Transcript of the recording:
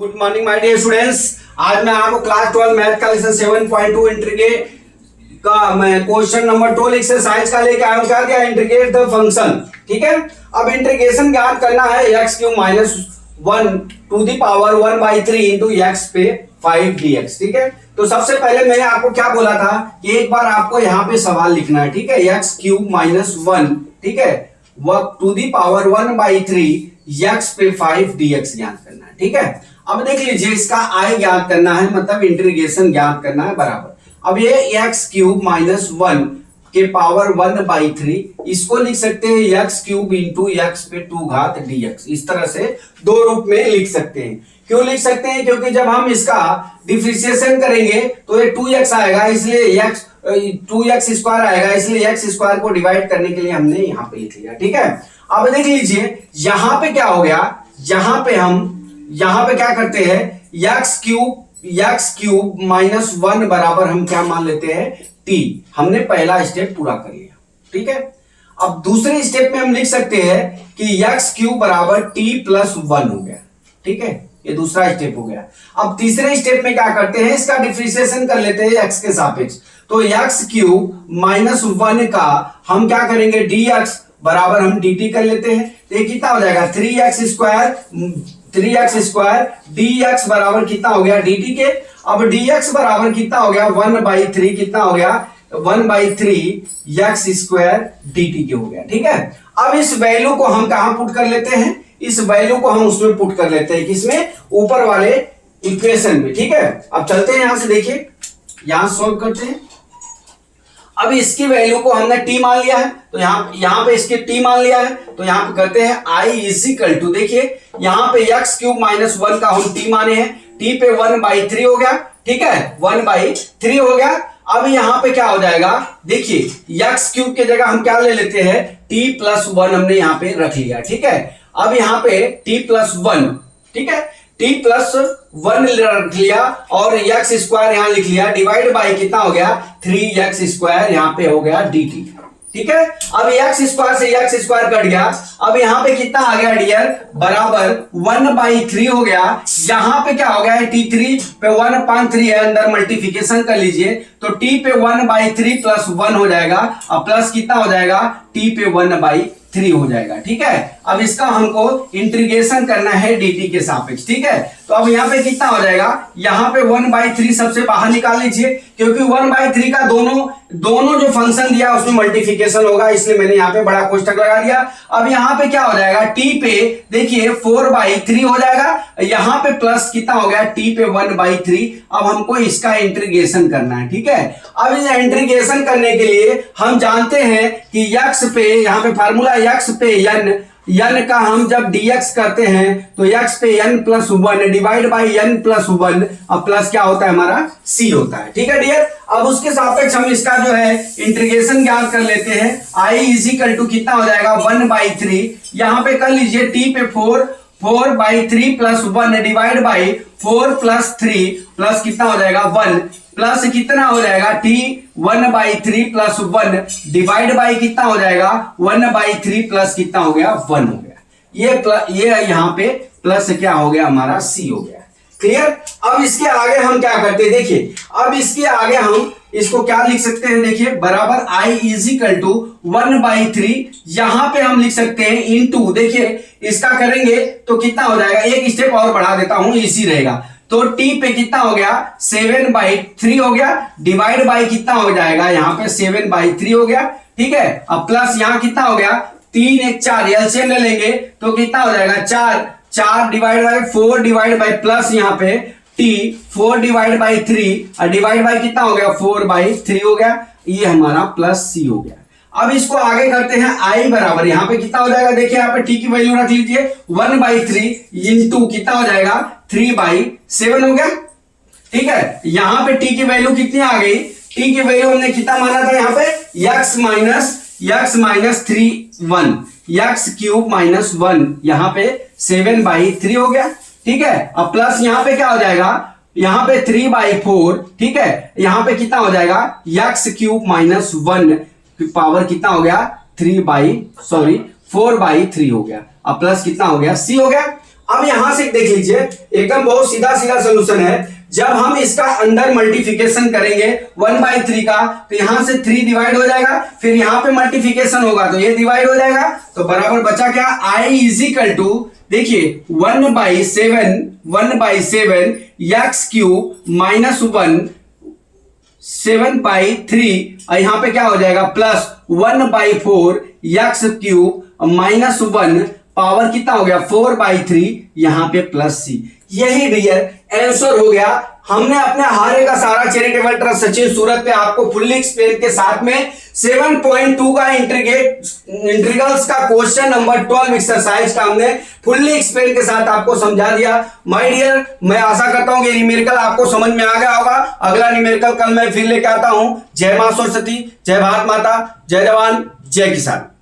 Good morning my dear students. आज मैं आपको क्लास 12 मैथ का लेसन 7.2 इंटीग्रेट का मैं क्वेश्चन नंबर 12 एक्सरसाइज का लेके आया हूं। क्या दिया? Integrate the function. ठीक है, अब इंटीग्रेशन ज्ञात करना है x cube minus 1 to the power 1/3 into x पे 5 dx। ठीक है, तो सबसे पहले मैंने आपको क्या बोला था कि एक बार आपको यहाँ पे सवाल लिखना है। ठीक है, x क्यूब माइनस 1, ठीक है, टू दी पावर 1/3 x पे 5 dx ज्ञात करना है। ठीक है, अब देख लीजिए इसका i ज्ञात करना है, मतलब इंटीग्रेशन ज्ञात करना है बराबर। अब ये x क्यूब माइनस 1 के पावर 1/3 इसको लिख सकते हैं x क्यूब इंटू एक्स पे 2 घात dx। इस तरह से दो रूप में लिख सकते हैं। क्यों लिख सकते हैं? क्योंकि जब हम इसका डिफरेंशिएशन करेंगे तो ये 2x आएगा, इसलिए x 2x स्क्वायर आएगा, इसलिए x स्क्वायर को डिवाइड करने के लिए हमने यहाँ पे लिख लिया। ठीक है, अब देख लीजिए यहाँ पे क्या हो गया, यहाँ पे क्या करते हैं, x क्यूब माइनस 1 बराबर हम क्या मान लेते हैं t। हमने पहला स्टेप पूरा कर लिया। ठीक है, अब दूसरे स्टेप में हम लिख सकते हैं कि x क्यूब बराबर t प्लस 1 हो गया। ठीक है, ये दूसरा स्टेप हो गया। अब तीसरे स्टेप में क्या करते हैं, इसका डिफरेंशिएशन कर लेते हैं x के सापेक्ष। तो x क्यूब माइनस 1 का हम क्या करेंगे, dx बराबर हम dt कर लेते हैं। तो ये कितना हो जाएगा 3x स्क्वायर dx बराबर कितना हो गया dt के। अब dx बराबर कितना हो गया 1/3, कितना हो गया 1/3 x स्क्वायर dt के हो गया। ठीक है, अब इस वैल्यू को हम कहां पुट कर लेते हैं, इस वैल्यू को हम उसमें पुट कर लेते हैं, किसमें, ऊपर वाले इक्वेशन में। ठीक है, अब चलते हैं यहां से, देखिए यहां सॉल्व करते हैं। अब इसकी वैल्यू को हमने t मान लिया है, तो यहाँ पे इसके t मान लिया है, तो यहाँ पे करते हैं i इज इक्वल टू, देखिए यहाँ पे x क्यूब माइनस 1 का हम t माने हैं, t पे 1/3 हो गया। ठीक है, 1/3 हो गया। अब यहाँ पे क्या हो जाएगा, देखिए x क्यूब की जगह हम क्या ले लेते हैं, t प्लस 1 हमने यहाँ पे रख लिया। ठीक है, अब यहाँ पे t प्लस 1, ठीक है, t प्लस 1 रख लिया और x स्क्वायर यहां लिख लिया, डिवाइड बाय कितना हो गया 3x स्क्वायर यहाँ पे हो गया dt। ठीक है, अब x स्क्वायर से x स्क्वायर कट गया। अब यहाँ पे कितना आ गया डियर, बराबर 1/3 हो गया। यहाँ पे क्या हो गया है, t3 पे 1/3 है, अंदर मल्टीप्लिकेशन कर लीजिए, तो t पे 1/3 प्लस 1 हो जाएगा, और प्लस कितना हो जाएगा t पे 1/3 हो जाएगा। ठीक है, अब इसका हमको इंटीग्रेशन करना है dt के सापेक्ष। ठीक है, तो अब यहाँ पे कितना हो जाएगा, यहाँ पे 1/3 सबसे बाहर निकाल लीजिए, क्योंकि 1/3 का दोनों जो फंक्शन दिया उसमें मल्टीप्लिकेशन होगा, इसलिए मैंने यहाँ पे बड़ा कोष्टक लगा दिया। अब यहाँ पे क्या हो जाएगा, t पे देखिए 4/3 हो जाएगा, यहाँ पे प्लस कितना हो गया t पे 1/3। अब हमको इसका इंटीग्रेशन करना है। ठीक है, अब इस इंटीग्रेशन करने के लिए हम जानते हैं कि x पे, यहाँ पे फार्मूला x पे n का हम जब dx करते हैं तो x पे n plus 1 divide by n plus 1, अब प्लस क्या होता है हमारा c होता है। ठीक है डियर, अब उसके सापेक्ष हम इसका जो है इंटीग्रेशन ज्ञात कर लेते हैं। i इज इक्वल टू कितना हो जाएगा 1/3, यहाँ पे कर लीजिए t पे 4/3 plus 1 divide by 4 plus 3 plus कितना हो जाएगा 1, प्लस कितना हो जाएगा t 1/3 प्लस 1 डिवाइड बाई कितना हो जाएगा 1/3 प्लस कितना हो गया 1 हो गया। ये यहाँ पे प्लस क्या हो गया हमारा c हो गया। क्लियर? अब इसके आगे हम क्या करते हैं, देखिए अब इसके आगे हम इसको क्या लिख सकते हैं, देखिए बराबर i इज इक्वल टू 1/3, यहाँ पे हम लिख सकते हैं इनटू, देखिए इसका करेंगे तो कितना हो जाएगा, एक स्टेप और बढ़ा देता हूं इजी रहेगा, तो t पे कितना हो गया 7/3 हो गया, डिवाइड बाई कितना हो जाएगा यहाँ पे 7/3 हो गया। ठीक है, अब प्लस यहाँ कितना हो गया 3 1 4, एलसीएम ले लेंगे तो कितना हो जाएगा 4 divide by 4 divide by plus यहाँ पे t 4 डिवाइड बाई 3 और डिवाइड बाई कितना हो गया 4/3 हो गया, ये हमारा प्लस c हो गया। अब इसको आगे करते हैं, i बराबर यहाँ पे कितना हो जाएगा, देखिए यहाँ पे t की वैल्यू रख लीजिए 1/3 इंटू कितना हो जाएगा 3/7 हो गया। ठीक है, यहाँ पे t की वैल्यू कितनी आ गई, t की वैल्यू हमने कितना माना था यहाँ पे x minus 1 x cube minus 1, यहाँ पे 7/3 हो गया। ठीक है, अब प्लस यहाँ पे क्या हो जाएगा, यहाँ पे 3/4, ठीक है, यहाँ पे कितना हो जाएगा x क्यूब माइनस 1 पावर कितना हो गया 4/3 हो गया, अब प्लस कितना हो गया c हो गया। अब यहां से देख लीजिए, एकदम बहुत सीधा सीधा सोल्यूशन है। जब हम इसका अंदर मल्टीप्लिकेशन करेंगे 1/3 का, तो यहां से 3 डिवाइड हो जाएगा, फिर यहां पे मल्टीप्लिकेशन होगा तो ये डिवाइड हो जाएगा, तो बराबर बचा क्या, I इजिकल टू, देखिए 1/7 एक्स क्यूब माइनस 1 7/3, और यहां पे क्या हो जाएगा plus 1/4 x cube minus 1 power कितना हो गया 4/3, यहां पे प्लस सी। यही डियर आंसर हो गया। हमने अपने हारे का सारा चैरिटेबल ट्रस्ट सचिन सूरत पे आपको फुल्ली एक्सप्लेन के साथ में 7.2 का इंटीग्रल्स का क्वेश्चन नंबर 12 एक्सरसाइज का हमने फुल्ली एक्सप्लेन के साथ आपको समझा दिया। माय डियर, मैं आशा करता हूं कि न्यूमेरिकल आपको समझ में आ गया होगा। अगला न्यूमेरिकल कल मैं फिर लेके आता हूं। जय मां सरस्वती, जय भारत माता, जय जवान, जय किसान।